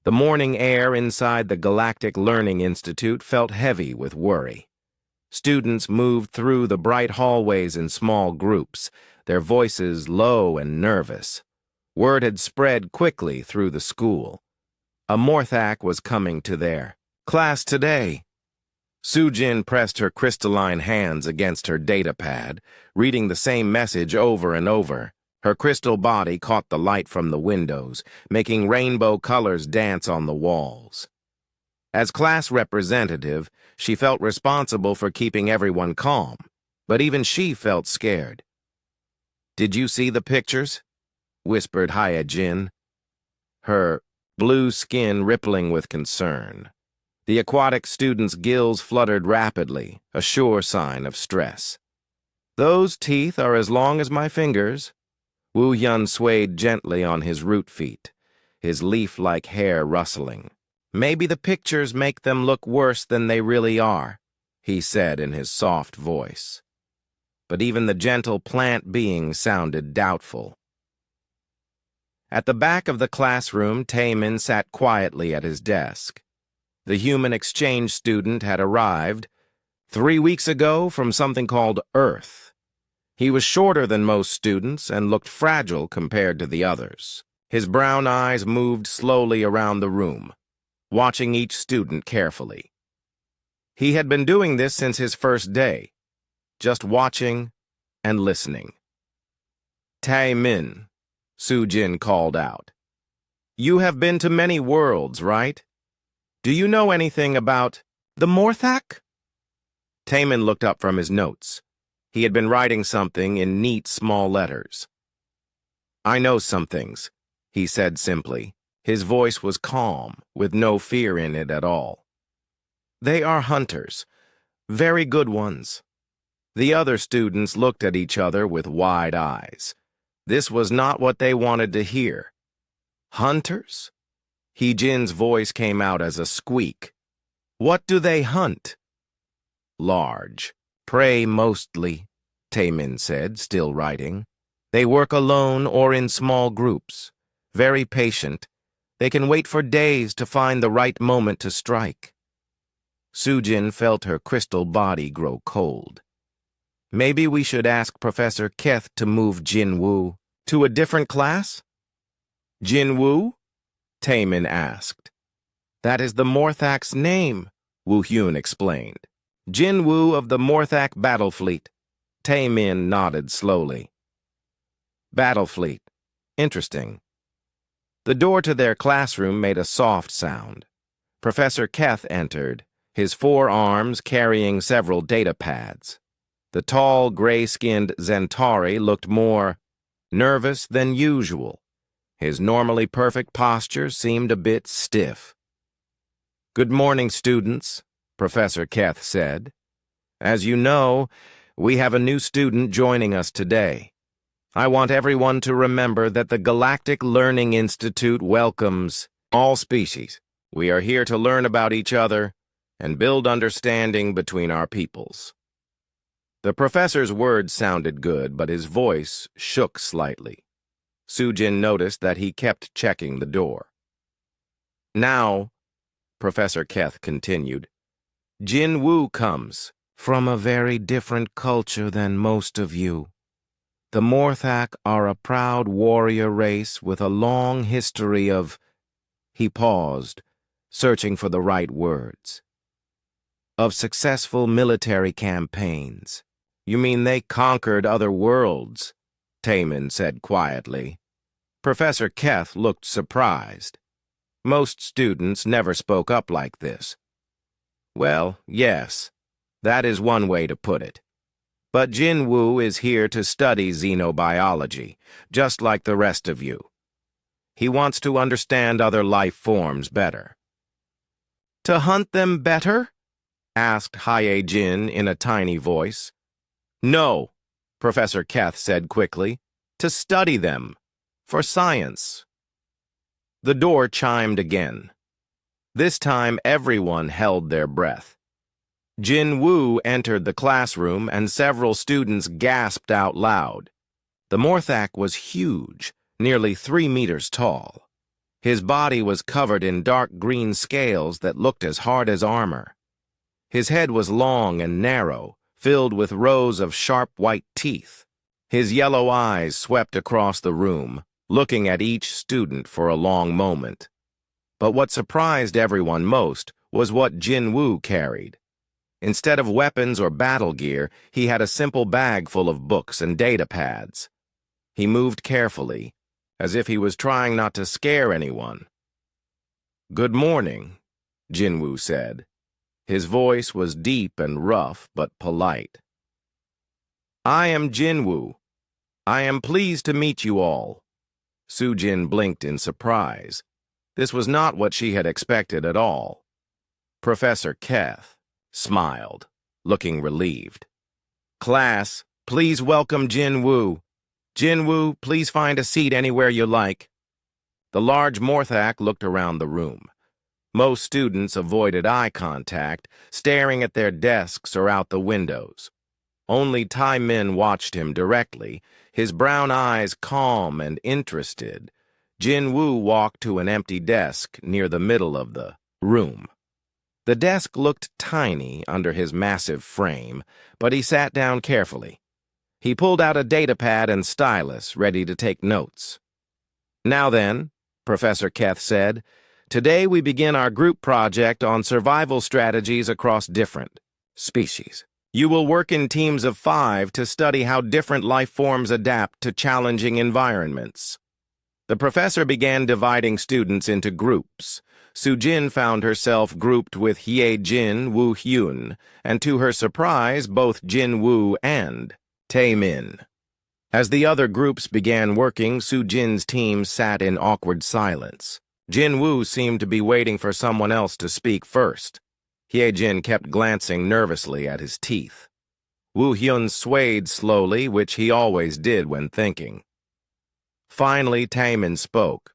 The morning air inside the Galactic Learning Institute felt heavy with worry. Students moved through the bright hallways in small groups, their voices low and nervous. Word had spread quickly through the school. A Morthak was coming to their class today. Sujin pressed her crystalline hands against her datapad, reading the same message over and over. Her crystal body caught the light from the windows, making rainbow colors dance on the walls. As class representative, she felt responsible for keeping everyone calm, but even she felt scared. "Did you see the pictures?" whispered Hyejin, her blue skin rippling with concern. The aquatic student's gills fluttered rapidly, a sure sign of stress. "Those teeth are as long as my fingers." Wu Yun swayed gently on his root feet, his leaf-like hair rustling. "Maybe the pictures make them look worse than they really are," he said in his soft voice. But even the gentle plant being sounded doubtful. At the back of the classroom, Taemin sat quietly at his desk. The human exchange student had arrived 3 weeks ago from something called Earth. He was shorter than most students and looked fragile compared to the others. His brown eyes moved slowly around the room, watching each student carefully. He had been doing this since his first day, just watching and listening. "Taemin," Sujin called out. "You have been to many worlds, right? Do you know anything about the Morthak?" Taemin looked up from his notes. He had been writing something in neat small letters. "I know some things," he said simply. His voice was calm, with no fear in it at all. "They are hunters, very good ones." The other students looked at each other with wide eyes. This was not what they wanted to hear. "Hunters?" Heejin's voice came out as a squeak. "What do they hunt?" "Large. Prey mostly," Taemin said, still writing. "They work alone or in small groups. Very patient. They can wait for days to find the right moment to strike." Sujin felt her crystal body grow cold. "Maybe we should ask Professor Keth to move Jinwoo to a different class?" "Jinwoo?" Taemin asked. "That is the Morthak's name," Wu Hyun explained. "Jinwoo of the Morthak Battle Fleet." Taemin nodded slowly. "Battle Fleet. Interesting." The door to their classroom made a soft sound. Professor Keth entered, his 4 arms carrying several data pads. The tall, gray-skinned Zentauri looked more nervous than usual. His normally perfect posture seemed a bit stiff. "Good morning, students," Professor Keth said. "As you know, we have a new student joining us today. I want everyone to remember that the Galactic Learning Institute welcomes all species. We are here to learn about each other and build understanding between our peoples." The professor's words sounded good, but his voice shook slightly. Sujin noticed that he kept checking the door. "Now," Professor Keth continued, "Jinwoo comes from a very different culture than most of you. The Morthak are a proud warrior race with a long history of—" He paused, searching for the right words. "Of successful military campaigns." "You mean they conquered other worlds?" Taemin said quietly. Professor Keth looked surprised. Most students never spoke up like this. "Well, yes, that is one way to put it. But Jinwoo is here to study xenobiology, just like the rest of you. He wants to understand other life forms better." "To hunt them better?" asked Hyejin in a tiny voice. "No," Professor Keth said quickly. "To study them. For science." The door chimed again. This time everyone held their breath. Jinwoo entered the classroom and several students gasped out loud. The Morthak was huge, nearly 3 meters tall. His body was covered in dark green scales that looked as hard as armor. His head was long and narrow, filled with rows of sharp white teeth. His yellow eyes swept across the room, looking at each student for a long moment. But what surprised everyone most was what Jin-Woo carried. Instead of weapons or battle gear, he had a simple bag full of books and data pads. He moved carefully, as if he was trying not to scare anyone. "Good morning," Jin-Woo said. His voice was deep and rough, but polite. "I am Jin-Woo. I am pleased to meet you all." Soo-Jin blinked in surprise. This was not what she had expected at all. Professor Keth smiled, looking relieved. "Class, please welcome Jin-Woo. Jin-Woo, please find a seat anywhere you like." The large Morthak looked around the room. Most students avoided eye contact, staring at their desks or out the windows. Only Tai-Min watched him directly, his brown eyes calm and interested. Jin-Woo walked to an empty desk near the middle of the room. The desk looked tiny under his massive frame, but he sat down carefully. He pulled out a datapad and stylus, ready to take notes. "Now then," Professor Keth said, "today we begin our group project on survival strategies across different species. You will work in teams of 5 to study how different life forms adapt to challenging environments." The professor began dividing students into groups. Soo-Jin found herself grouped with Hye-Jin, Woo-Hyun, and to her surprise, both Jin-Woo and Tai-Min. As the other groups began working, Soo-Jin's team sat in awkward silence. Jin-Woo seemed to be waiting for someone else to speak first. Hye-Jin kept glancing nervously at his teeth. Woo-Hyun swayed slowly, which he always did when thinking. Finally, Tai-Min spoke.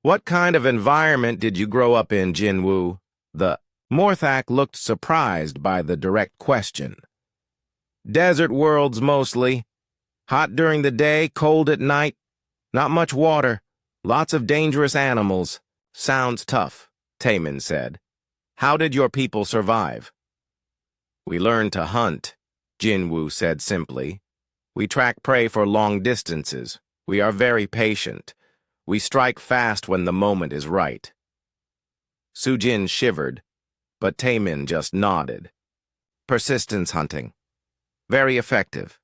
"What kind of environment did you grow up in, Jin-Woo?" The Morthak looked surprised by the direct question. "Desert worlds mostly. Hot during the day, cold at night. Not much water. Lots of dangerous animals. Sounds tough," Tai-Min said. "How did your people survive?" "We learned to hunt," Jin-Woo said simply. "We track prey for long distances. We are very patient. We strike fast when the moment is right." Soo-Jin shivered, but Tai-Min just nodded. "Persistence hunting. Very effective."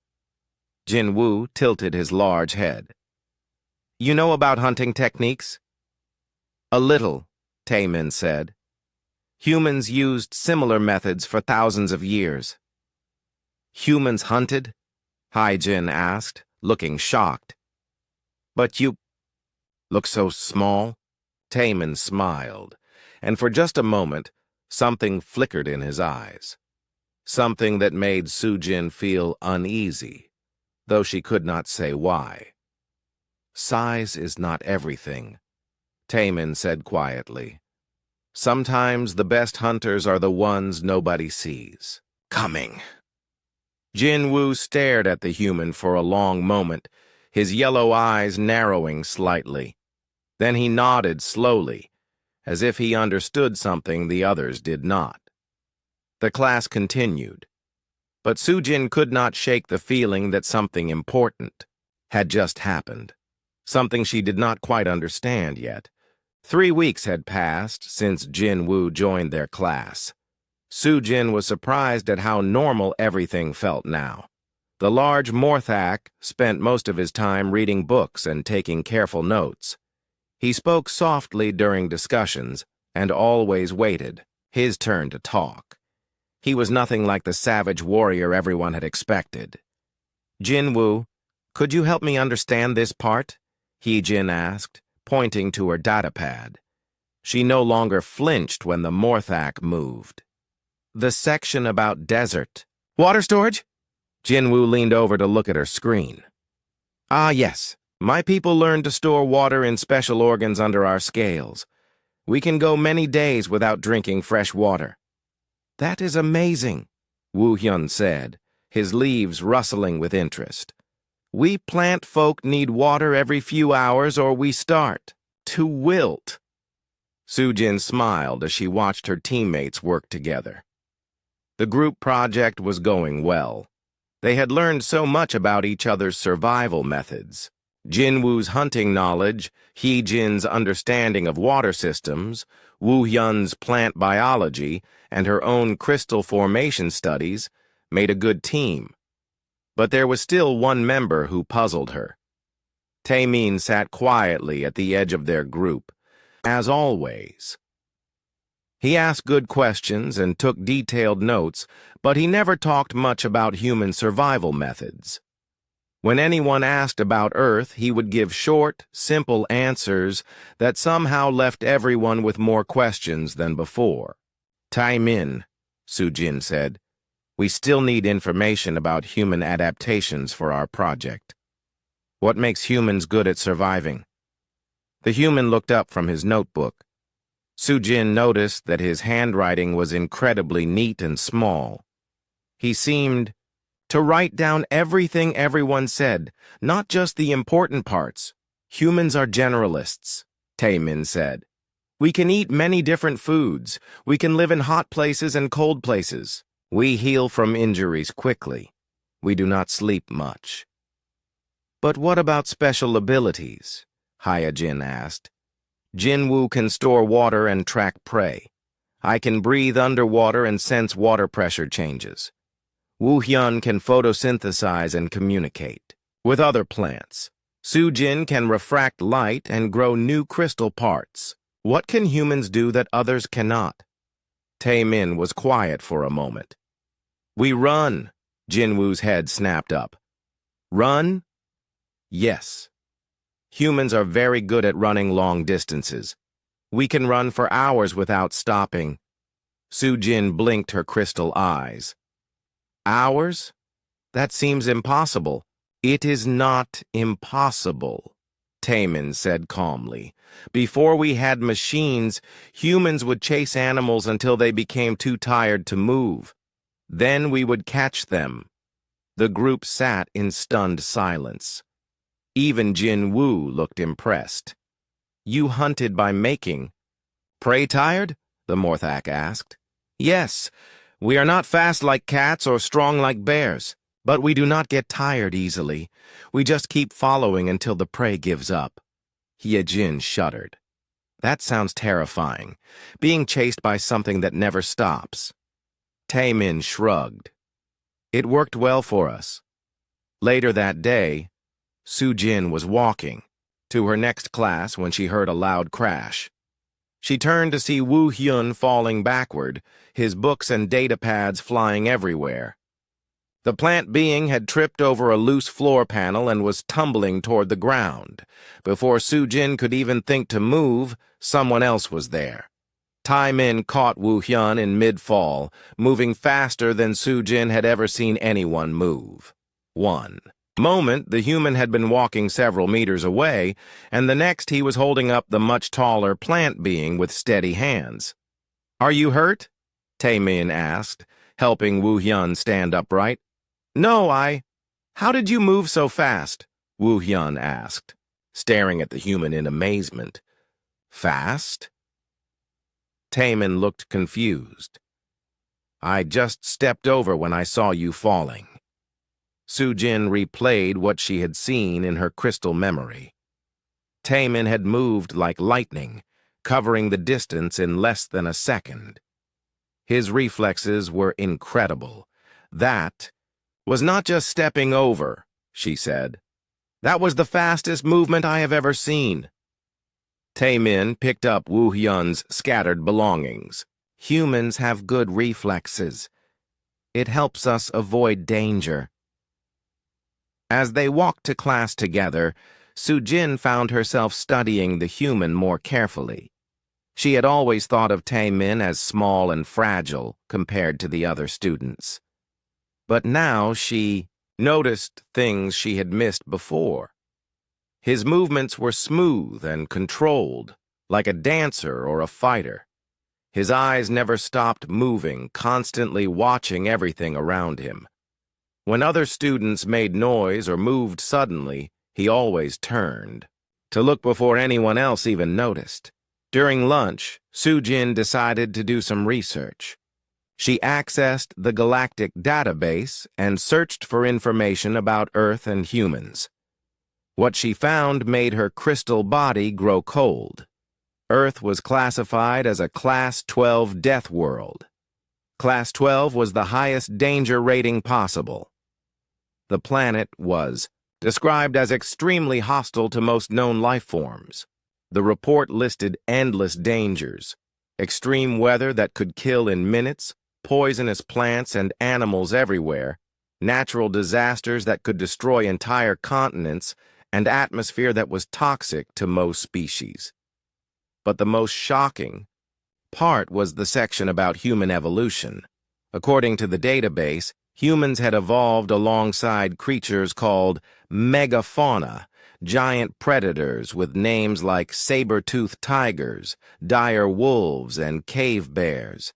Jin-Woo tilted his large head. "You know about hunting techniques?" "A little," Tai-Min said. "Humans used similar methods for thousands of years." "Humans hunted?" Hye-Jin asked, looking shocked. "But you look so small." Tai-Min smiled, and for just a moment, something flickered in his eyes. Something that made Soo-Jin feel uneasy, though she could not say why. "Size is not everything," Tai-Min said quietly. "Sometimes the best hunters are the ones nobody sees coming." Jin-Woo stared at the human for a long moment, his yellow eyes narrowing slightly. Then he nodded slowly, as if he understood something the others did not. The class continued, but Soo-Jin could not shake the feeling that something important had just happened, something she did not quite understand yet. 3 weeks had passed since Jin-Woo joined their class. Soo-Jin was surprised at how normal everything felt now. The large Morthak spent most of his time reading books and taking careful notes. He spoke softly during discussions and always waited, his turn to talk. He was nothing like the savage warrior everyone had expected. "Jin-Woo, could you help me understand this part?" Hye-Jin asked, pointing to her datapad. She no longer flinched when the Morthak moved. "The section about desert." "Water storage?" Jin-Woo leaned over to look at her screen. "Ah, yes. My people learned to store water in special organs under our scales. We can go many days without drinking fresh water." "That is amazing," Woo-Hyun said, his leaves rustling with interest. "We plant folk need water every few hours or we start." to wilt. Sujin smiled as she watched her teammates work together. The group project was going well. They had learned so much about each other's survival methods. Jinwoo's hunting knowledge, Heejin's understanding of water systems, Woo-hyun's plant biology, and her own crystal formation studies made a good team. But there was still one member who puzzled her. Taemin sat quietly at the edge of their group, as always. He asked good questions and took detailed notes, but he never talked much about human survival methods. When anyone asked about Earth, he would give short, simple answers that somehow left everyone with more questions than before. Taemin, Sujin said, we still need information about human adaptations for our project. What makes humans good at surviving? The human looked up from his notebook. Sujin noticed that his handwriting was incredibly neat and small. He seemed to write down everything everyone said, not just the important parts. Humans are generalists, Taemin said. We can eat many different foods. We can live in hot places and cold places. We heal from injuries quickly. We do not sleep much. But what about special abilities? Hyojin asked. Jinwoo can store water and track prey. I can breathe underwater and sense water pressure changes. Woo-hyun can photosynthesize and communicate with other plants. Sujin can refract light and grow new crystal parts. What can humans do that others cannot? Taemin was quiet for a moment. We run, Jinwoo's head snapped up. Run? Yes. Humans are very good at running long distances. We can run for hours without stopping. Sujin blinked her crystal eyes. Hours? That seems impossible. It is not impossible, Taemin said calmly. Before we had machines, humans would chase animals until they became too tired to move. Then we would catch them. The group sat in stunned silence. Even Jinwoo looked impressed. You hunted by making. Prey tired? The Morac asked. Yes. We are not fast like cats or strong like bears, but we do not get tired easily. We just keep following until the prey gives up. Hyejin shuddered. That sounds terrifying, being chased by something that never stops. Taemin shrugged. It worked well for us. Later that day, Sujin was walking to her next class when she heard a loud crash. She turned to see Woo-hyun falling backward, his books and data pads flying everywhere. The plant being had tripped over a loose floor panel and was tumbling toward the ground. Before Sujin could even think to move, someone else was there. Taemin caught Woo-hyun in mid-fall, moving faster than Sujin had ever seen anyone move. One moment, the human had been walking several meters away, and the next he was holding up the much taller plant being with steady hands. Are you hurt? Taemin asked, helping Woo-hyun stand upright. No, How did you move so fast? Woo-hyun asked, staring at the human in amazement. Fast? Taemin looked confused. I just stepped over when I saw you falling. Sujin replayed what she had seen in her crystal memory. Taemin had moved like lightning, covering the distance in less than a second. His reflexes were incredible. That was not just stepping over, she said. That was the fastest movement I have ever seen. Taemin picked up Woo-hyun's scattered belongings. Humans have good reflexes. It helps us avoid danger. As they walked to class together, Sujin found herself studying the human more carefully. She had always thought of Taemin as small and fragile compared to the other students. But now she noticed things she had missed before. His movements were smooth and controlled, like a dancer or a fighter. His eyes never stopped moving, constantly watching everything around him. When other students made noise or moved suddenly, he always turned. to look before anyone else even noticed. During lunch, Sujin decided to do some research. She accessed the Galactic database and searched for information about Earth and humans. What she found made her crystal body grow cold. Earth was classified as a Class 12 death world. Class 12 was the highest danger rating possible. The planet was described as extremely hostile to most known life forms. The report listed endless dangers: extreme weather that could kill in minutes, poisonous plants and animals everywhere, natural disasters that could destroy entire continents, and atmosphere that was toxic to most species. But the most shocking part was the section about human evolution. According to the database, humans had evolved alongside creatures called megafauna, giant predators with names like saber-toothed tigers, dire wolves, and cave bears.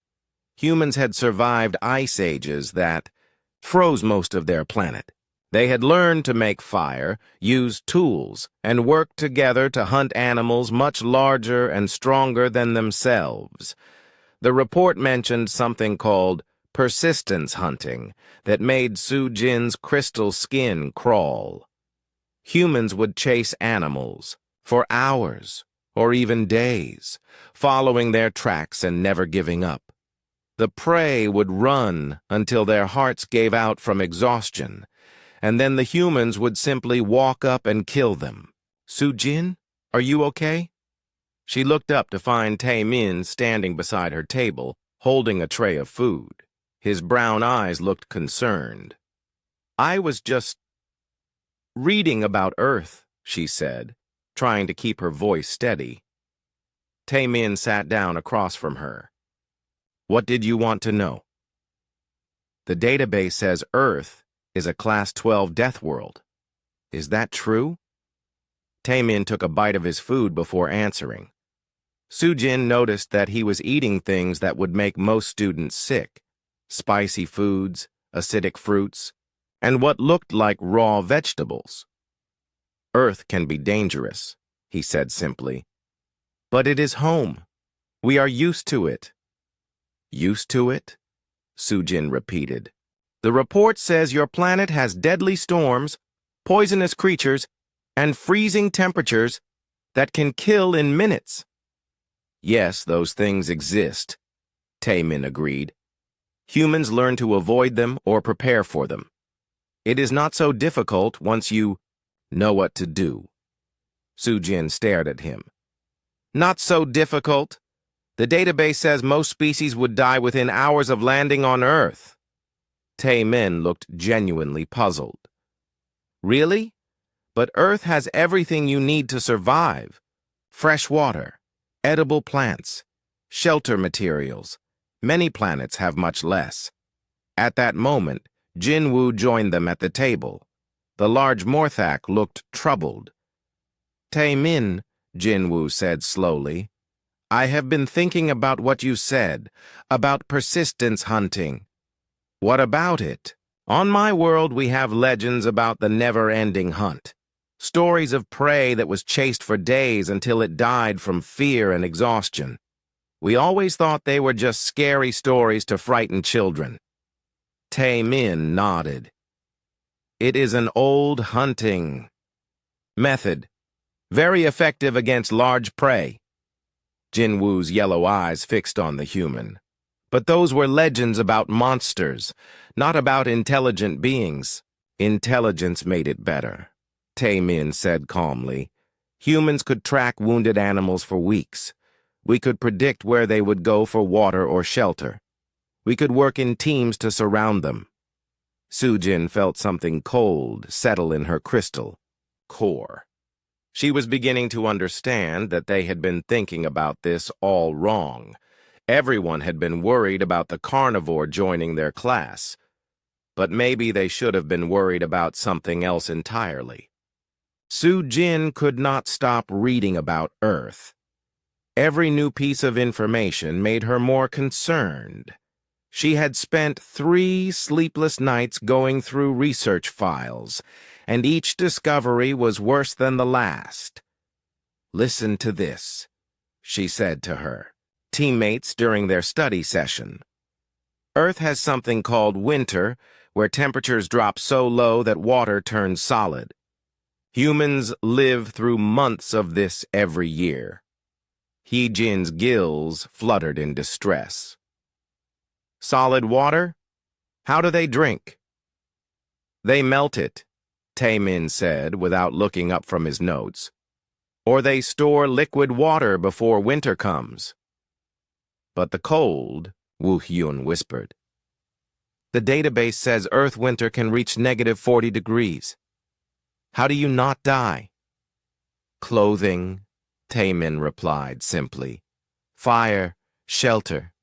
Humans had survived ice ages that froze most of their planet. They had learned to make fire, use tools, and work together to hunt animals much larger and stronger than themselves. The report mentioned something called persistence hunting that made Sujin's crystal skin crawl. Humans would chase animals for hours or even days, following their tracks and never giving up. The prey would run until their hearts gave out from exhaustion, and then the humans would simply walk up and kill them. "Sujin, are you okay?" She looked up to find Tae-min standing beside her table, holding a tray of food. His brown eyes looked concerned. "I was just reading about Earth," she said, trying to keep her voice steady. Tae-min sat down across from her. "What did you want to know?" "The database says Earth is a Class 12 death world. Is that true?" Tae-min took a bite of his food before answering. Sujin noticed that he was eating things that would make most students sick: spicy foods, acidic fruits, and what looked like raw vegetables. "Earth can be dangerous," he said simply. "But it is home. We are used to it." "Used to it?" Sujin repeated. "The report says your planet has deadly storms, poisonous creatures, and freezing temperatures that can kill in minutes." "Yes, those things exist," Tae-min agreed. "Humans learn to avoid them or prepare for them. It is not so difficult once you know what to do." Sujin stared at him. "Not so difficult? The database says most species would die within hours of landing on Earth." Tae-min looked genuinely puzzled. "Really? But Earth has everything you need to survive: fresh water, edible plants, shelter materials. Many planets have much less." At that moment, Jinwoo joined them at the table. The large Morthak looked troubled. "Tae-min," Jinwoo said slowly, "I have been thinking about what you said, about persistence hunting. What about it? On my world, we have legends about the never-ending hunt. Stories of prey that was chased for days until it died from fear and exhaustion. We always thought they were just scary stories to frighten children." Tae-min nodded. "It is an old hunting method, very effective against large prey." Jinwoo's yellow eyes fixed on the human. "But those were legends about monsters, not about intelligent beings." "Intelligence made it better," Tae-min said calmly. "Humans could track wounded animals for weeks. We could predict where they would go for water or shelter. We could work in teams to surround them." Sujin felt something cold settle in her crystal core. She was beginning to understand that they had been thinking about this all wrong. Everyone had been worried about the Carnivore joining their class. But maybe they should have been worried about something else entirely. Sujin could not stop reading about Earth. Every new piece of information made her more concerned. She had spent 3 sleepless nights going through research files, and each discovery was worse than the last. Listen to this, she said to her teammates during their study session. Earth has something called winter, where temperatures drop so low that water turns solid. Humans live through months of this every year. Hee-Jin's gills fluttered in distress. Solid water? How do they drink? They melt it, Taemin said without looking up from his notes. Or they store liquid water before winter comes. But the cold, Woo Hyun whispered. The database says Earth winter can reach -40 degrees. How do you not die? Clothing, Taemin replied simply. Fire, shelter.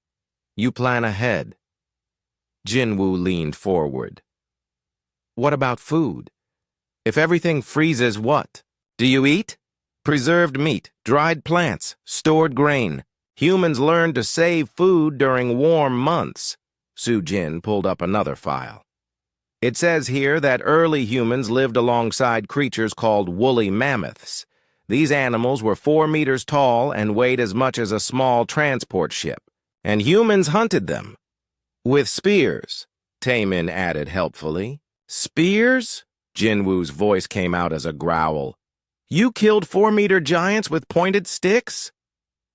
You plan ahead. Jinwoo leaned forward. What about food? If everything freezes, what? Do you eat? Preserved meat, dried plants, stored grain. Humans learned to save food during warm months. Soo-Jin pulled up another file. It says here that early humans lived alongside creatures called woolly mammoths. These animals were 4 meters tall and weighed as much as a small transport ship. And humans hunted them. With spears, Taemin added helpfully. Spears? Jinwoo's voice came out as a growl. You killed 4-meter giants with pointed sticks?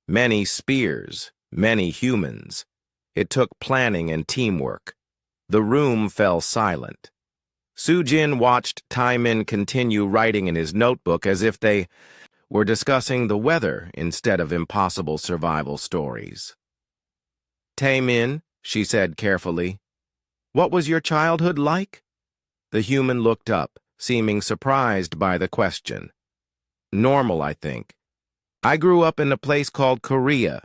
Many spears, many humans. It took planning and teamwork. The room fell silent. Soo-Jin watched Taemin continue writing in his notebook as if they were discussing the weather instead of impossible survival stories. Taemin, she said carefully, what was your childhood like? The human looked up, seeming surprised by the question. Normal, I think. I grew up in a place called Korea.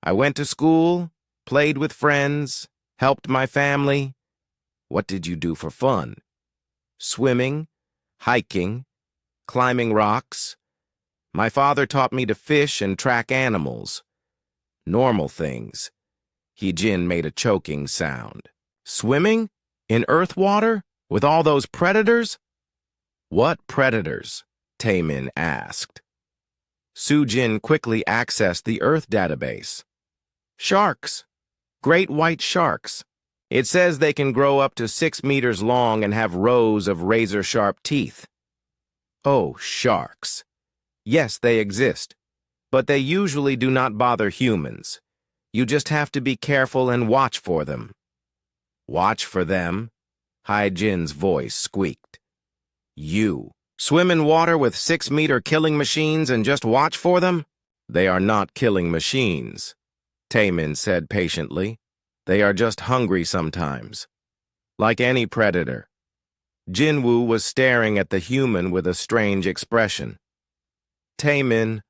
I went to school, played with friends, helped my family. What did you do for fun? Swimming, hiking, climbing rocks. My father taught me to fish and track animals. Normal things. Hee-Jin made a choking sound. Swimming? In earth water? With all those predators? What predators? Taemin asked. Soo-Jin quickly accessed the Earth database. Sharks. Great white sharks. It says they can grow up to 6 meters long and have rows of razor-sharp teeth. Oh, sharks. Yes, they exist, but they usually do not bother humans. You just have to be careful and watch for them. Watch for them? Hee-Jin's voice squeaked. You swim in water with 6-meter killing machines and just watch for them? They are not killing machines, Taemin said patiently. They are just hungry sometimes. Like any predator. Jinwoo was staring at the human with a strange expression. Taemin,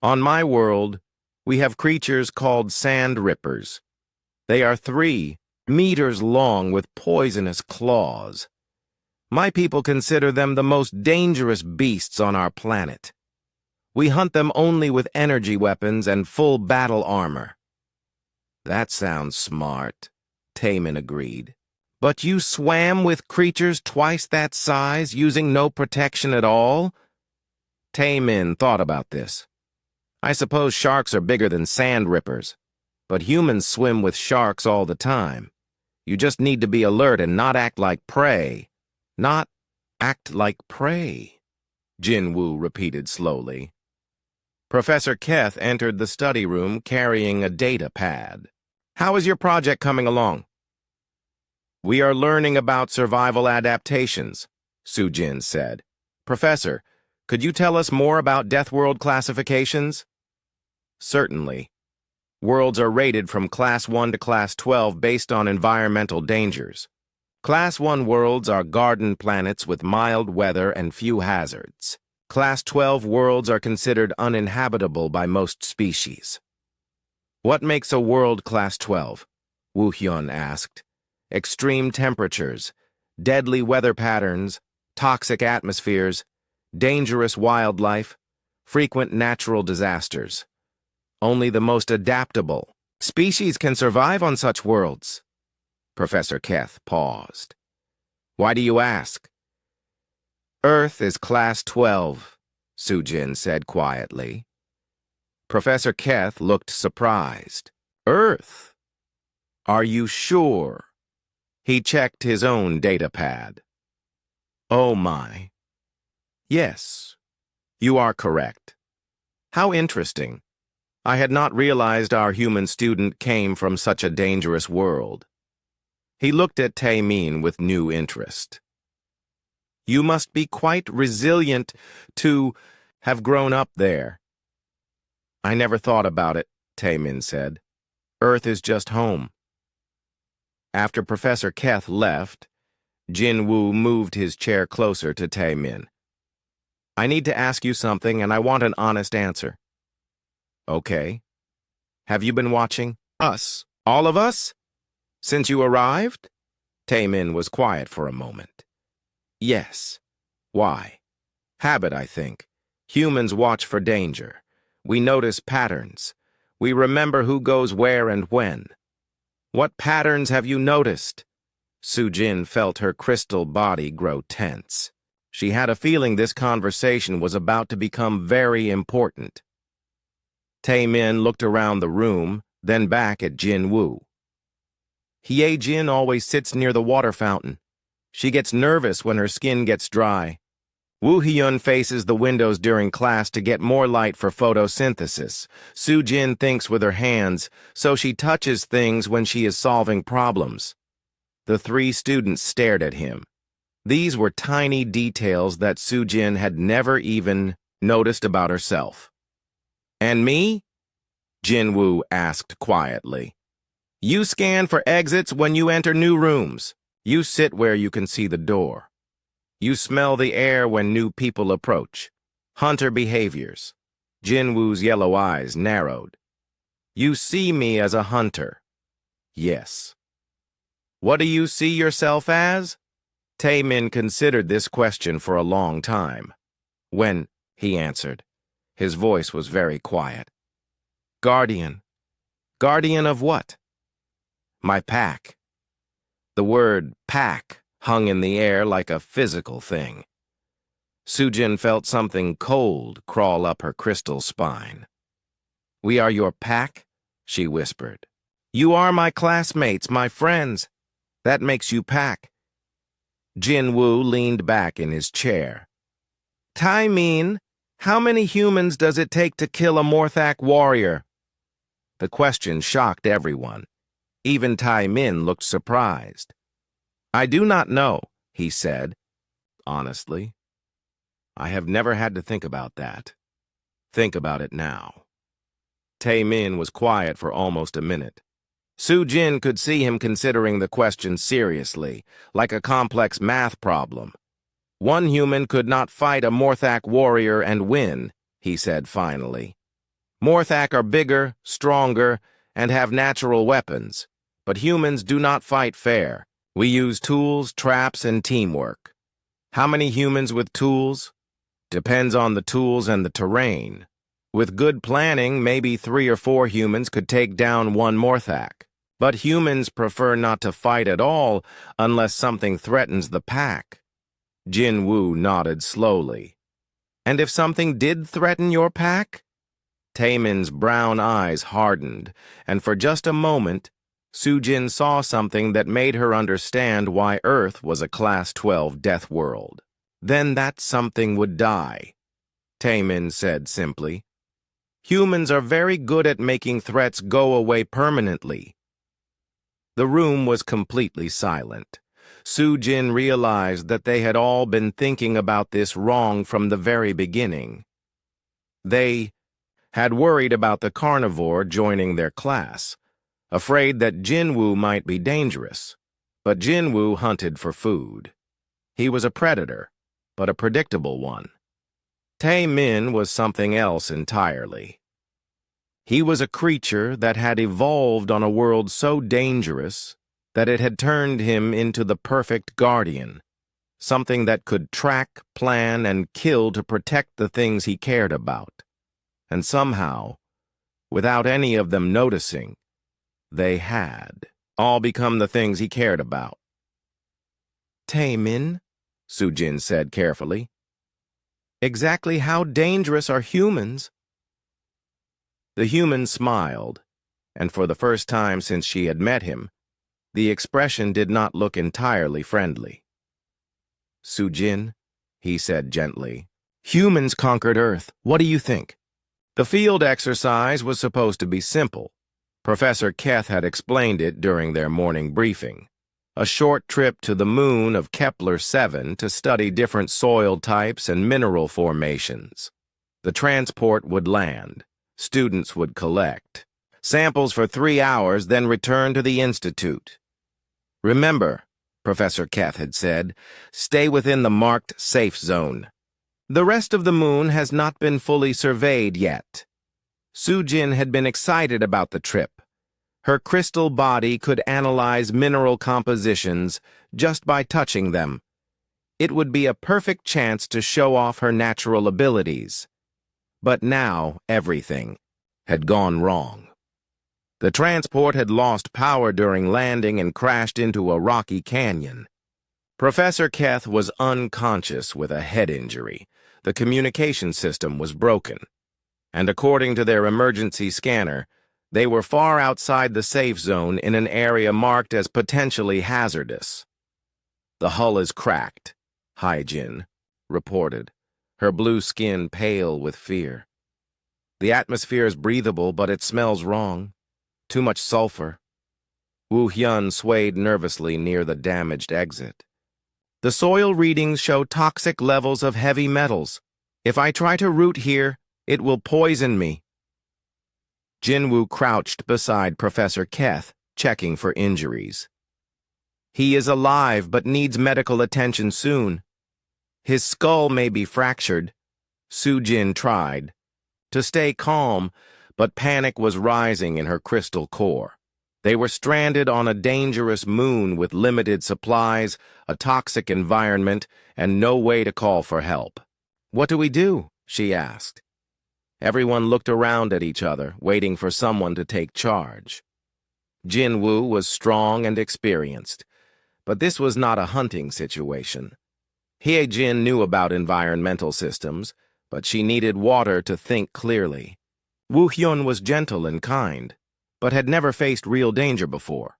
on my world, we have creatures called sand rippers. They are 3 meters long with poisonous claws. My people consider them the most dangerous beasts on our planet. We hunt them only with energy weapons and full battle armor. That sounds smart, Taemin agreed. But you swam with creatures twice that size, using no protection at all? Taemin thought about this. I suppose sharks are bigger than sand rippers, but humans swim with sharks all the time. You just need to be alert and not act like prey. Not act like prey, Jinwoo repeated slowly. Professor Keth entered the study room carrying a data pad. How is your project coming along? We are learning about survival adaptations, Soo-Jin said. Professor, could you tell us more about Deathworld classifications? Certainly. Worlds are rated from Class 1 to Class 12 based on environmental dangers. Class 1 worlds are garden planets with mild weather and few hazards. Class 12 worlds are considered uninhabitable by most species. What makes a world Class 12? Woo Hyun asked. Extreme temperatures, deadly weather patterns, toxic atmospheres, dangerous wildlife, frequent natural disasters. Only the most adaptable species can survive on such worlds. Professor Keth paused. Why do you ask? Earth is Class 12, Sujin said quietly. Professor Keth looked surprised. Earth? Are you sure? He checked his own datapad. Oh my. Yes, you are correct. How interesting. I had not realized our human student came from such a dangerous world. He looked at Taemin with new interest. You must be quite resilient to have grown up there. I never thought about it, Taemin said. Earth is just home. After Professor Keth left, Jin-Woo moved his chair closer to Taemin. I need to ask you something, and I want an honest answer. Okay. Have you been watching us, all of us, since you arrived? Taemin was quiet for a moment. Yes. Why? Habit, I think. Humans watch for danger. We notice patterns. We remember who goes where and when. What patterns have you noticed? Sujin felt her crystal body grow tense. She had a feeling this conversation was about to become very important. Taemin looked around the room, then back at Jin-Woo. Hye-jin always sits near the water fountain. She gets nervous when her skin gets dry. Woo-hyun faces the windows during class to get more light for photosynthesis. Sujin thinks with her hands, so she touches things when she is solving problems. The three students stared at him. These were tiny details that Sujin had never even noticed about herself. And me? Jin-Woo asked quietly. You scan for exits when you enter new rooms. You sit where you can see the door. You smell the air when new people approach. Hunter behaviors. Jin-Woo's yellow eyes narrowed. You see me as a hunter. Yes. What do you see yourself as? Taemin considered this question for a long time. When, he answered. His voice was very quiet. Guardian. Guardian of what? My pack. The word pack hung in the air like a physical thing. Sujin felt something cold crawl up her crystal spine. We are your pack, she whispered. You are my classmates, my friends. That makes you pack. Jin-Woo leaned back in his chair. Taemin, how many humans does it take to kill a Morac warrior? The question shocked everyone. Even Taemin looked surprised. I do not know, he said. Honestly, I have never had to think about that. Think about it now. Taemin was quiet for almost a minute. Sujin could see him considering the question seriously, like a complex math problem. One human could not fight a Morac warrior and win, he said finally. Morac are bigger, stronger, and have natural weapons, but humans do not fight fair. We use tools, traps, and teamwork. How many humans with tools? Depends on the tools and the terrain. With good planning, maybe 3 or 4 humans could take down one Morac. But humans prefer not to fight at all unless something threatens the pack. Jin-Woo nodded slowly. And if something did threaten your pack? Taemin's brown eyes hardened, and for just a moment, Sujin saw something that made her understand why Earth was a Class 12 death world. Then that something would die, Taemin said simply. Humans are very good at making threats go away permanently. The room was completely silent. Sujin realized that they had all been thinking about this wrong from the very beginning. They had worried about the Carnivore joining their class, afraid that Jin-Woo might be dangerous. But Jin-Woo hunted for food. He was a predator, but a predictable one. Taemin was something else entirely. He was a creature that had evolved on a world so dangerous that it had turned him into the perfect guardian, something that could track, plan, and kill to protect the things he cared about. And somehow, without any of them noticing, they had all become the things he cared about. Taemin, Sujin said carefully. Exactly how dangerous are humans? The human smiled, and for the first time since she had met him, the expression did not look entirely friendly. Sujin, he said gently, humans conquered Earth. What do you think? The field exercise was supposed to be simple. Professor Keth had explained it during their morning briefing. A short trip to the moon of Kepler 7 to study different soil types and mineral formations. The transport would land. Students would collect samples for 3 hours, then return to the institute. Remember, Professor Keth had said, stay within the marked safe zone. The rest of the moon has not been fully surveyed yet. Sujin had been excited about the trip. Her crystal body could analyze mineral compositions just by touching them. It would be a perfect chance to show off her natural abilities. But now everything had gone wrong. The transport had lost power during landing and crashed into a rocky canyon. Professor Keth was unconscious with a head injury. The communication system was broken. And according to their emergency scanner, they were far outside the safe zone in an area marked as potentially hazardous. The hull is cracked, Haijin reported, her blue skin pale with fear. The atmosphere is breathable, but it smells wrong. Too much sulfur. Wu Hyun swayed nervously near the damaged exit. The soil readings show toxic levels of heavy metals. If I try to root here, it will poison me. Jinwoo crouched beside Professor Keth, checking for injuries. He is alive but needs medical attention soon. His skull may be fractured. Sujin tried to stay calm, but panic was rising in her crystal core. They were stranded on a dangerous moon with limited supplies, a toxic environment, and no way to call for help. What do we do? She asked. Everyone looked around at each other, waiting for someone to take charge. Jinwoo was strong and experienced, but this was not a hunting situation. Hyejin knew about environmental systems, but she needed water to think clearly. Woo Hyun was gentle and kind, but had never faced real danger before.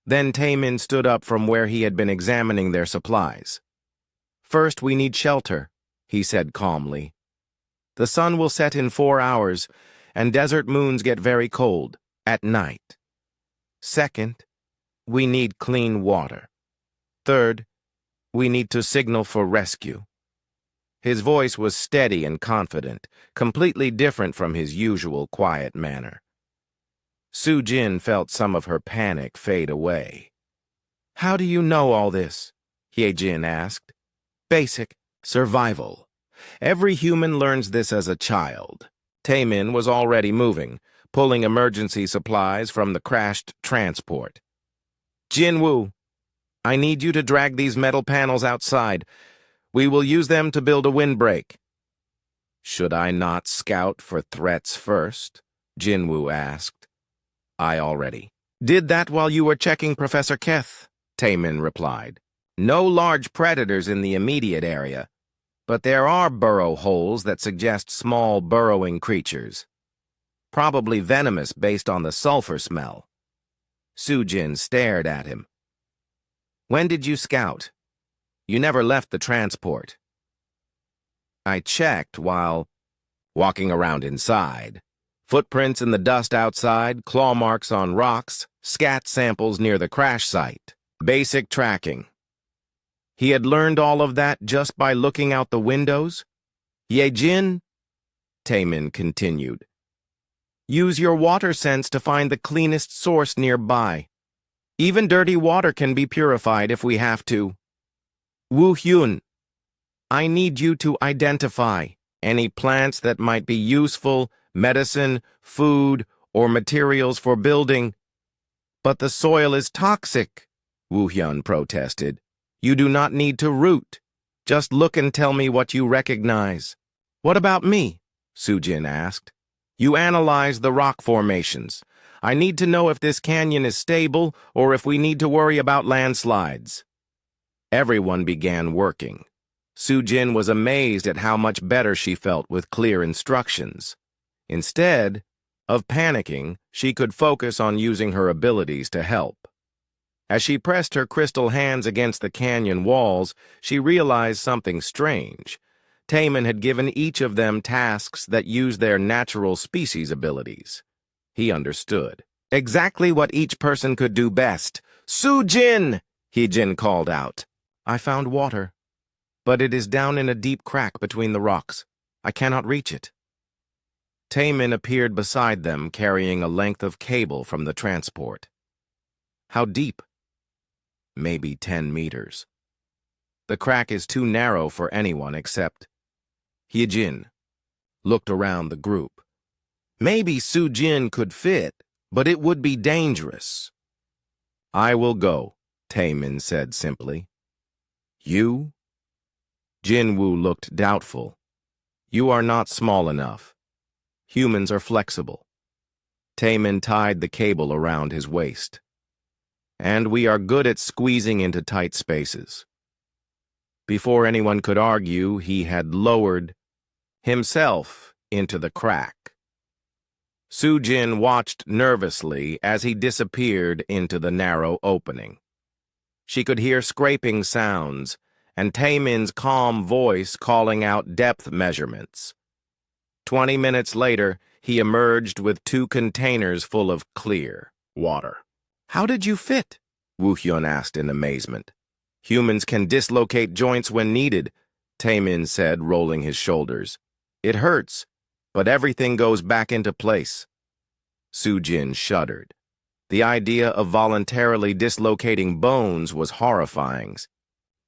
Then Taemin stood up from where he had been examining their supplies. First, we need shelter, he said calmly. The sun will set in 4 hours, and desert moons get very cold at night. Second, we need clean water. Third, we need to signal for rescue. His voice was steady and confident, completely different from his usual quiet manner. Sujin felt some of her panic fade away. How do you know all this? Hyejin asked. Basic survival. Every human learns this as a child. Taemin was already moving, pulling emergency supplies from the crashed transport. Jinwoo, I need you to drag these metal panels outside. We will use them to build a windbreak. Should I not scout for threats first? Jinwoo asked. I already did that while you were checking Professor Keth, Taemin replied. No large predators in the immediate area, but there are burrow holes that suggest small burrowing creatures. Probably venomous based on the sulfur smell. Sujin stared at him. When did you scout? You never left the transport. I checked while walking around inside. Footprints in the dust outside, claw marks on rocks, scat samples near the crash site. Basic tracking. He had learned all of that just by looking out the windows? Hyejin, Taemin continued. Use your water sense to find the cleanest source nearby. Even dirty water can be purified if we have to. Woo Hyun, I need you to identify any plants that might be useful, medicine, food, or materials for building. But the soil is toxic, Woo Hyun protested. You do not need to root. Just look and tell me what you recognize. What about me? Sujin asked. You analyze the rock formations. I need to know if this canyon is stable or if we need to worry about landslides. Everyone began working. Su-Jin was amazed at how much better she felt with clear instructions. Instead of panicking, she could focus on using her abilities to help. As she pressed her crystal hands against the canyon walls, she realized something strange. Taemin had given each of them tasks that used their natural species abilities. He understood exactly what each person could do best. "Su-Jin!" Hee-Jin called out. "I found water, but it is down in a deep crack between the rocks. I cannot reach it." Taemin appeared beside them, carrying a length of cable from the transport. "How deep?" "Maybe 10 meters. The crack is too narrow for anyone except..." Hee-Jin looked around the group. "Maybe Su-Jin could fit, but it would be dangerous." "I will go," Taemin said simply. "You?" Jin-Woo looked doubtful. "You are not small enough. Humans are flexible." Taemin tied the cable around his waist. "And we are good at squeezing into tight spaces." Before anyone could argue, he had lowered himself into the crack. Su-Jin watched nervously as he disappeared into the narrow opening. She could hear scraping sounds and Taemin's calm voice calling out depth measurements. 20 minutes later, he emerged with 2 containers full of clear water. "How did you fit?" Woo-Hyun asked in amazement. "Humans can dislocate joints when needed," Taemin said, rolling his shoulders. "It hurts, but everything goes back into place." Su-Jin shuddered. The idea of voluntarily dislocating bones was horrifying.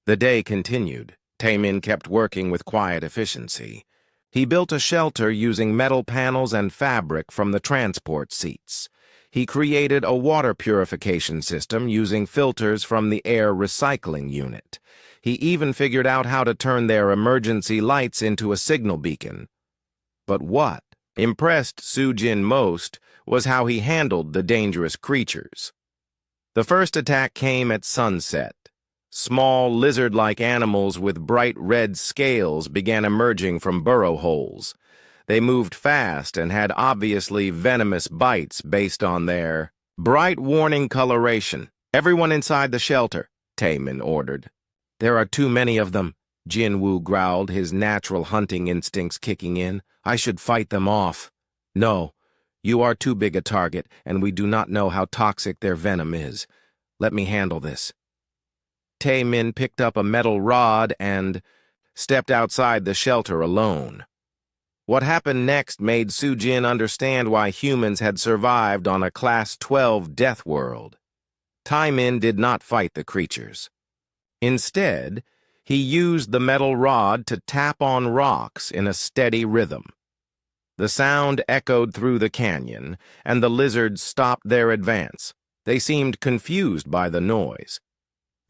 The day continued. Taemin kept working with quiet efficiency. He built a shelter using metal panels and fabric from the transport seats. He created a water purification system using filters from the air recycling unit. He even figured out how to turn their emergency lights into a signal beacon. But what impressed Su-Jin most was how he handled the dangerous creatures. The first attack came at sunset. Small lizard-like animals with bright red scales began emerging from burrow holes. They moved fast and had obviously venomous bites based on their bright warning coloration. "Everyone inside the shelter," Taemin ordered. "There are too many of them," Jin-Woo growled, his natural hunting instincts kicking in. "I should fight them off." "No, you are too big a target, and we do not know how toxic their venom is. Let me handle this." Taemin picked up a metal rod and stepped outside the shelter alone. What happened next made Su-Jin understand why humans had survived on a Class 12 death world. Taemin did not fight the creatures. Instead, he used the metal rod to tap on rocks in a steady rhythm. The sound echoed through the canyon, and the lizards stopped their advance. They seemed confused by the noise.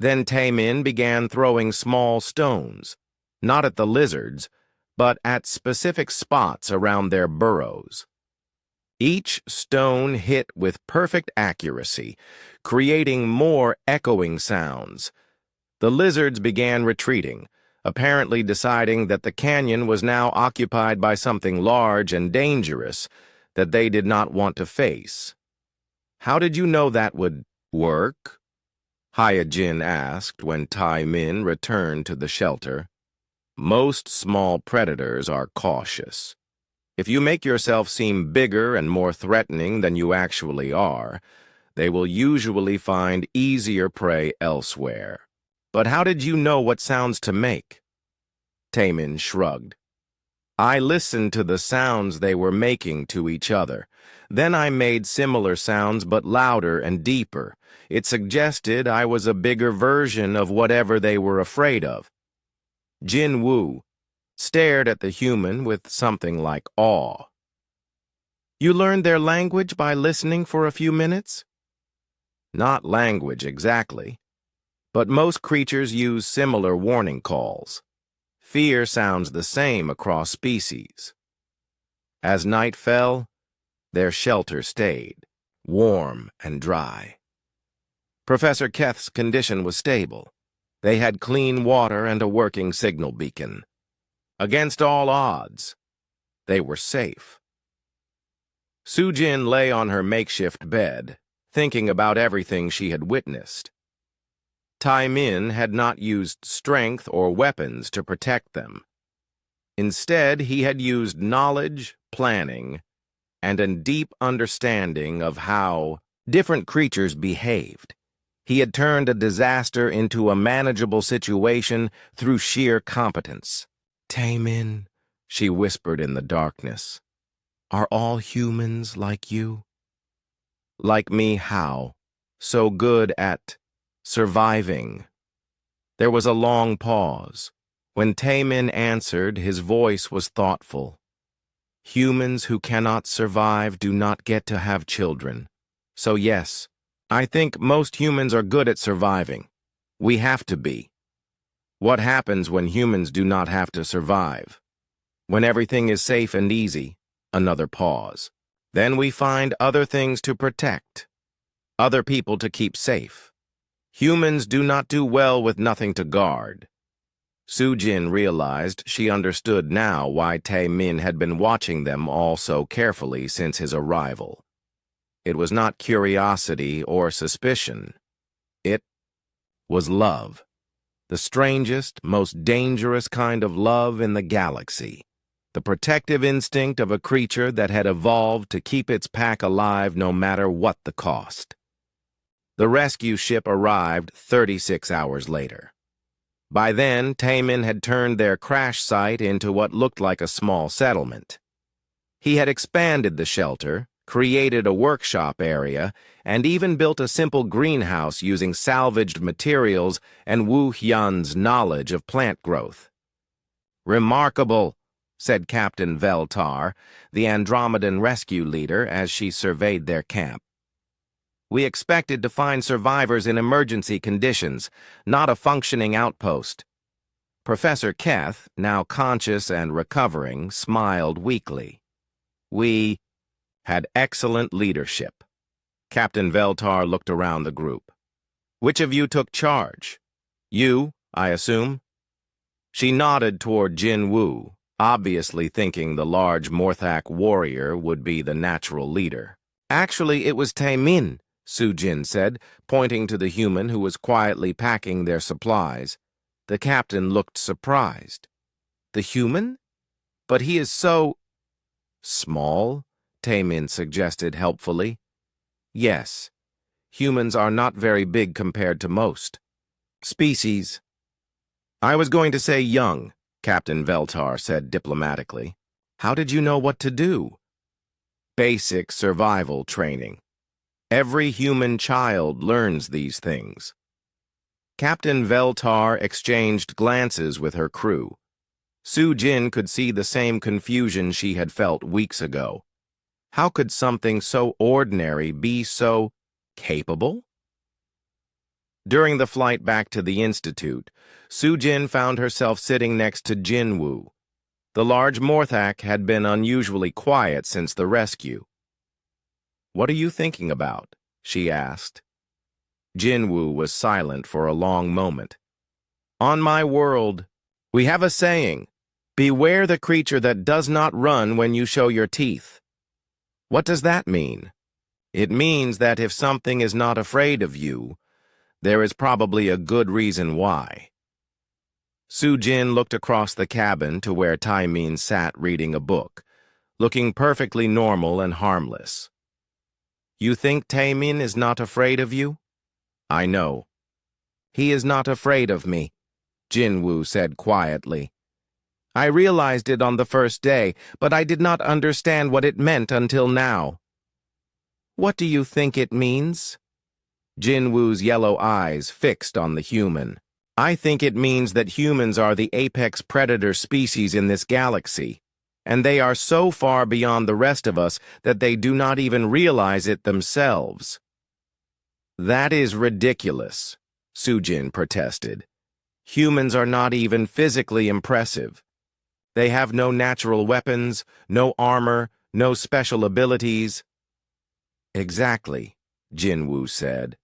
Then Taemin began throwing small stones, not at the lizards, but at specific spots around their burrows. Each stone hit with perfect accuracy, creating more echoing sounds. The lizards began retreating, apparently deciding that the canyon was now occupied by something large and dangerous that they did not want to face. "How did you know that would work?" Hye-Jin asked when Taemin returned to the shelter. "Most small predators are cautious. If you make yourself seem bigger and more threatening than you actually are, they will usually find easier prey elsewhere." "But how did you know what sounds to make?" Taemin shrugged. "I listened to the sounds they were making to each other. Then I made similar sounds but louder and deeper. It suggested I was a bigger version of whatever they were afraid of." Jin-Woo stared at the human with something like awe. "You learned their language by listening for a few minutes?" "Not language exactly, but most creatures use similar warning calls. Fear sounds the same across species." As night fell, their shelter stayed, warm and dry. Professor Keth's condition was stable. They had clean water and a working signal beacon. Against all odds, they were safe. Sujin lay on her makeshift bed, thinking about everything she had witnessed. Tai-min had not used strength or weapons to protect them. Instead, he had used knowledge, planning, and a deep understanding of how different creatures behaved. He had turned a disaster into a manageable situation through sheer competence. "Tai-min," she whispered in the darkness, "are all humans like you?" "Like me how? So good at surviving." There was a long pause. When Tai-min answered, his voice was thoughtful. "Humans who cannot survive do not get to have children. So yes, I think most humans are good at surviving. We have to be. What happens when humans do not have to survive? When everything is safe and easy?" Another pause. "Then we find other things to protect, other people to keep safe. Humans do not do well with nothing to guard." Sujin realized she understood now why Tai-min had been watching them all so carefully since his arrival. It was not curiosity or suspicion. It was love. The strangest, most dangerous kind of love in the galaxy. The protective instinct of a creature that had evolved to keep its pack alive no matter what the cost. The rescue ship arrived 36 hours later. By then, Tai-min had turned their crash site into what looked like a small settlement. He had expanded the shelter, created a workshop area, and even built a simple greenhouse using salvaged materials and Wu Hyun's knowledge of plant growth. "Remarkable," said Captain Veltar, the Andromedan rescue leader, as she surveyed their camp. "We expected to find survivors in emergency conditions, not a functioning outpost." Professor Keth, now conscious and recovering, smiled weakly. "We had excellent leadership." Captain Veltar looked around the group. "Which of you took charge? You, I assume?" She nodded toward Jin Woo, obviously thinking the large Morthak warrior would be the natural leader. "Actually, it was Tai-min," Sujin said, pointing to the human who was quietly packing their supplies. The captain looked surprised. "The human? But he is so—" "Small?" Tai-min suggested helpfully. "Yes. Humans are not very big compared to most species." "I was going to say young," Captain Veltar said diplomatically. "How did you know what to do?" "Basic survival training. Every human child learns these things." Captain Veltar exchanged glances with her crew. Sujin could see the same confusion she had felt weeks ago. How could something so ordinary be so capable? During the flight back to the Institute, Sujin found herself sitting next to Jinwoo. The large Morthak had been unusually quiet since the rescue. "What are you thinking about?" she asked. Jinwoo was silent for a long moment. "On my world, we have a saying, 'Beware the creature that does not run when you show your teeth.' What does that mean? It means that if something is not afraid of you, there is probably a good reason why." Sujin looked across the cabin to where Tai-min sat reading a book, looking perfectly normal and harmless. "You think Tai-min is not afraid of you?" "I know." "He is not afraid of me," Jinwoo said quietly. "I realized it on the first day, but I did not understand what it meant until now." "What do you think it means?" Jinwoo's yellow eyes fixed on the human. "I think it means that humans are the apex predator species in this galaxy, and they are so far beyond the rest of us that they do not even realize it themselves." "That is ridiculous," Sujin protested. "Humans are not even physically impressive. They have no natural weapons, no armor, no special abilities." "Exactly," Jinwoo said.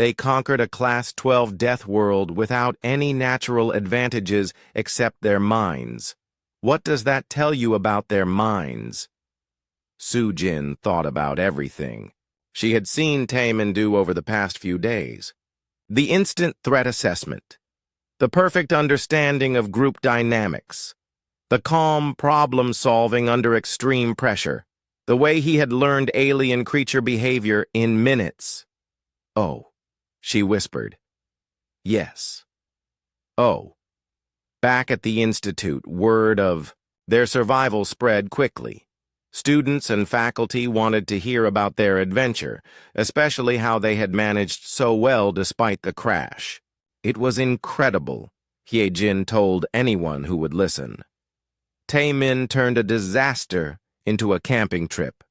They conquered a Class 12 death world without any natural advantages except their minds. What does that tell you about their minds? Sujin thought about everything she had seen Taemin do over the past few days. The instant threat assessment, the perfect understanding of group dynamics, the calm problem-solving under extreme pressure, the way he had learned alien creature behavior in minutes. "Oh," she whispered. "Yes." "Oh." Back at the Institute, word of their survival spread quickly. Students and faculty wanted to hear about their adventure, especially how they had managed so well despite the crash. It was incredible, Hyejin told anyone who would listen. Taemin turned a disaster into a camping trip.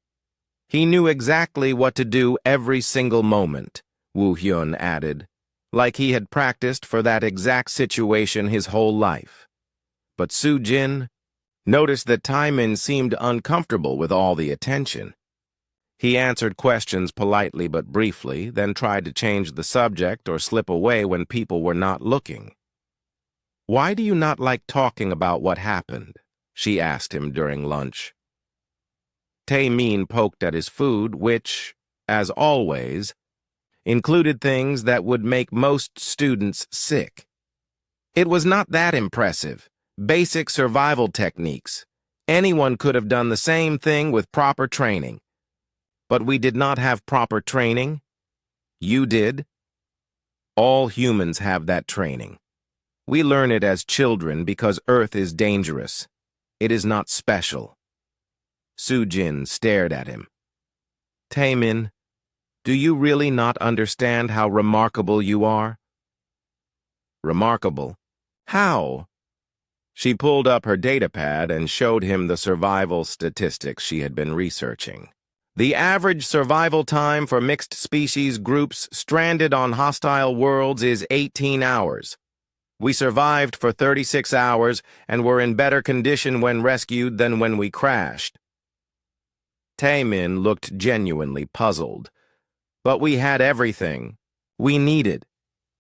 He knew exactly what to do every single moment, Woo Hyun added, like he had practiced for that exact situation his whole life. But Sujin noticed that Taemin seemed uncomfortable with all the attention. He answered questions politely but briefly, then tried to change the subject or slip away when people were not looking. "Why do you not like talking about what happened?" she asked him during lunch. Taemin poked at his food, which, as always, included things that would make most students sick. It was not that impressive. Basic survival techniques. Anyone could have done the same thing with proper training. But we did not have proper training. You did. All humans have that training. We learn it as children because Earth is dangerous. It is not special. Sujin stared at him. "Taemin, do you really not understand how remarkable you are?" "Remarkable? How?" She pulled up her datapad and showed him the survival statistics she had been researching. The average survival time for mixed species groups stranded on hostile worlds is 18 hours. We survived for 36 hours and were in better condition when rescued than when we crashed. Taemin looked genuinely puzzled. But we had everything we needed.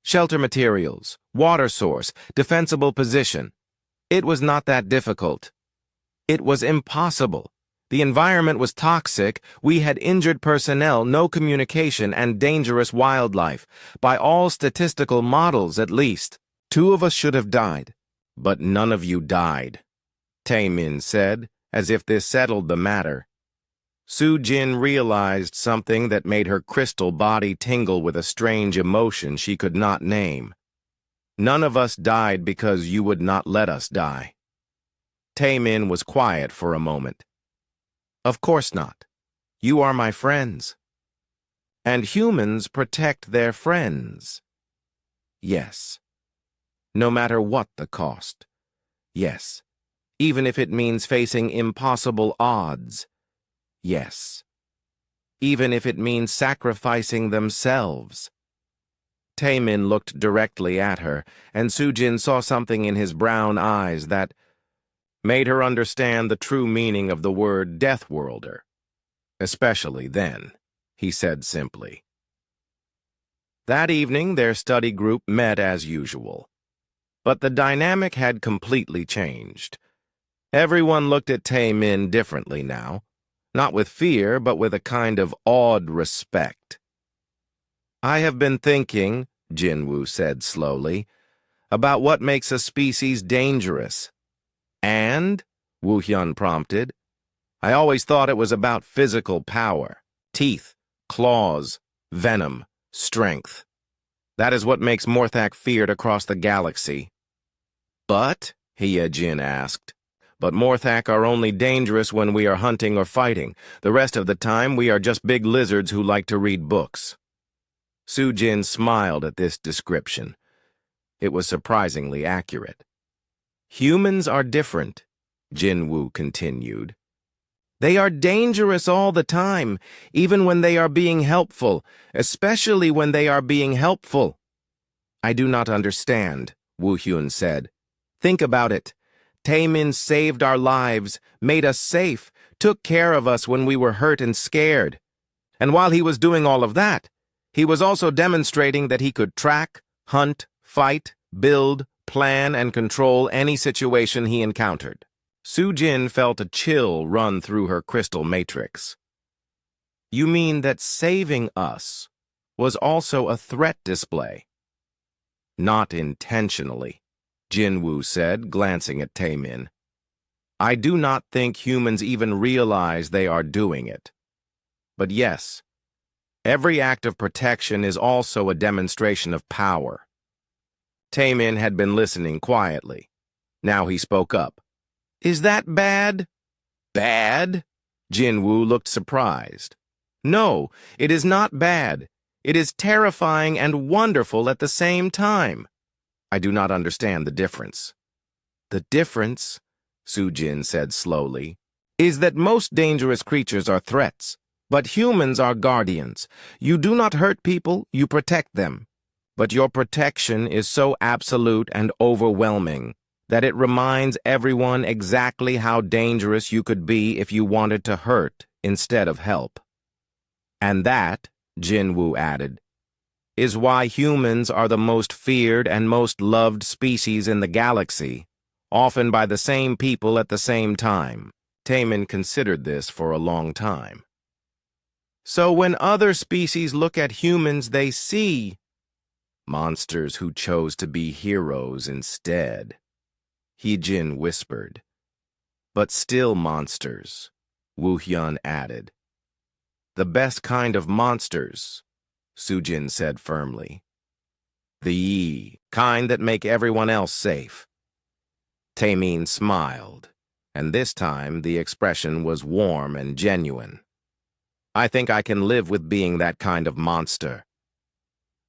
Shelter materials, water source, defensible position. It was not that difficult. It was impossible. The environment was toxic, we had injured personnel, no communication, and dangerous wildlife. By all statistical models, at least. 2 of us should have died. But none of you died, Taemin said, as if this settled the matter. Sujin realized something that made her crystal body tingle with a strange emotion she could not name. "None of us died because you would not let us die." Taemin was quiet for a moment. "Of course not. You are my friends. And humans protect their friends." "Yes. No matter what the cost. Yes. Even if it means facing impossible odds. Yes. Even if it means sacrificing themselves." Taemin looked directly at her, and Sujin saw something in his brown eyes that made her understand the true meaning of the word Deathworlder. "Especially then," he said simply. That evening, their study group met as usual. But the dynamic had completely changed. Everyone looked at Taemin differently now, not with fear, but with a kind of awed respect. "I have been thinking," Jinwoo said slowly, "about what makes a species dangerous." "And?" Woo Hyun prompted. "I always thought it was about physical power. Teeth, claws, venom, strength. That is what makes Morac feared across the galaxy." "But?" Hyejin asked. "But Morac are only dangerous when we are hunting or fighting. The rest of the time we are just big lizards who like to read books." Sujin smiled at this description. It was surprisingly accurate. "Humans are different," Jinwoo continued. "They are dangerous all the time, even when they are being helpful, especially when they are being helpful." "I do not understand," Woo Hyun said. "Think about it. Taemin saved our lives, made us safe, took care of us when we were hurt and scared. And while he was doing all of that, He was also demonstrating that he could track, hunt, fight, build, plan, and control any situation he encountered. Su-Jin felt a chill run through her crystal matrix. You mean that saving us was also a threat display? Not intentionally, Jinwoo said, glancing at Taemin. I do not think humans even realize they are doing it. But yes, every act of protection is also a demonstration of power. Taemin had been listening quietly. Now he spoke up. Is that bad? Bad? Jinwoo looked surprised. No, it is not bad. It is terrifying and wonderful at the same time. I do not understand the difference. The difference, Su-Jin said slowly, is that most dangerous creatures are threats, but humans are guardians. You do not hurt people, you protect them. But your protection is so absolute and overwhelming that it reminds everyone exactly how dangerous you could be if you wanted to hurt instead of help. And that, Jinwoo added, is why humans are the most feared and most loved species in the galaxy, often by the same people at the same time. Taemin considered this for a long time. So when other species look at humans, they see monsters who chose to be heroes instead, Hee-Jin whispered. But still monsters, Woo-Hyun added. The best kind of monsters, Su-Jin said firmly. The kind that make everyone else safe. Taemin smiled, and this time the expression was warm and genuine. I think I can live with being that kind of monster.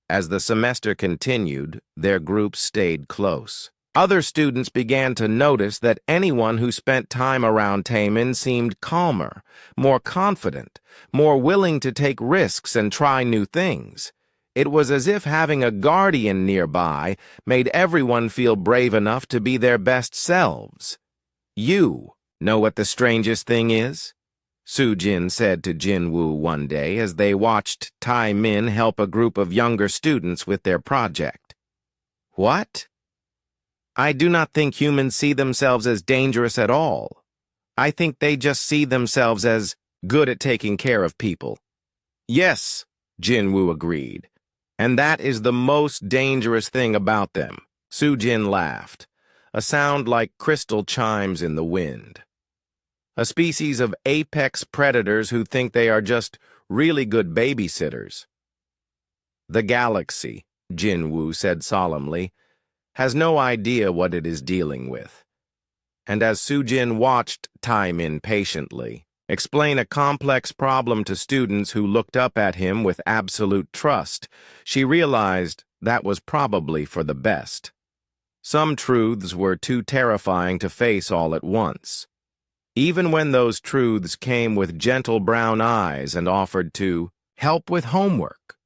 As the semester continued, their groups stayed close. Other students began to notice that anyone who spent time around Taemin seemed calmer, more confident, more willing to take risks and try new things. It was as if having a guardian nearby made everyone feel brave enough to be their best selves. You know what the strangest thing is? Su-Jin said to Jinwoo one day as they watched Taemin help a group of younger students with their project. What? I do not think humans see themselves as dangerous at all. I think they just see themselves as good at taking care of people. Yes, Jinwoo agreed. And that is the most dangerous thing about them. Su-Jin laughed, a sound like crystal chimes in the wind. A species of apex predators who think they are just really good babysitters. The galaxy, Jinwoo said solemnly, has no idea what it is dealing with. And as Su-Jin watched Taemin patiently explain a complex problem to students who looked up at him with absolute trust, she realized that was probably for the best. Some truths were too terrifying to face all at once, even when those truths came with gentle brown eyes and offered to help with homework.